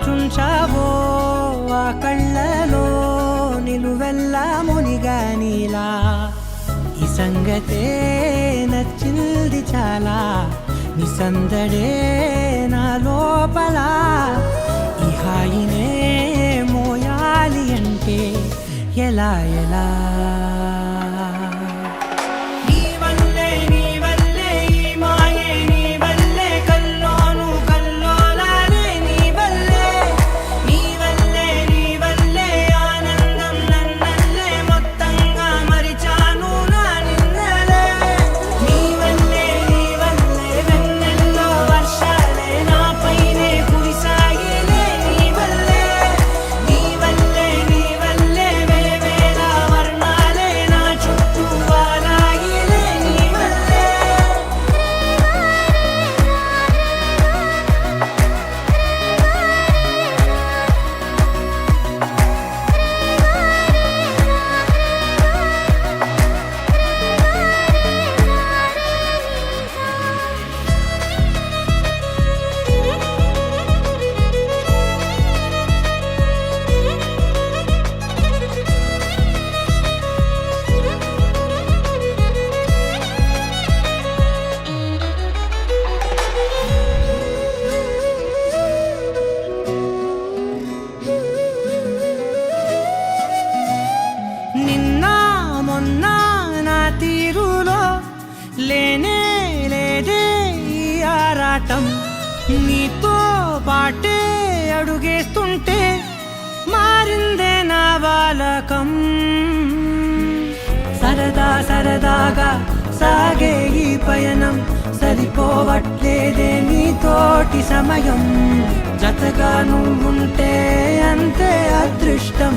చుంచావో ఆ కళ్ళలో నిలువెల్లా మునిగానిలా ఈ సంగతే నచ్చింది చాలా నీ సందడే నా లోపల ఈ హాయినే మోయాలి అంటే ఎలా ఎలా లేనే లేదే ఈ ఆరాటం నీతో పాటే అడుగేస్తుంటే మారిందే నా బాలకం సరదా సరదాగా సాగే ఈ పయనం సరిపోవట్లేదే నీతోటి సమయం జతగా నువ్వుంటే అంతే అదృష్టం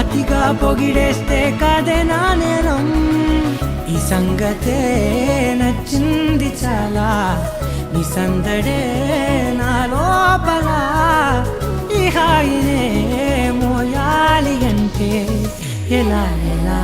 అతిగా పొగిడేస్తే కాదే నా నేరం ఈ సంగతే నచ్చింది చాలా నీ సందడే నా లోపల ఈ హాయినే మోయాలి అంటే ఎలా ఎలా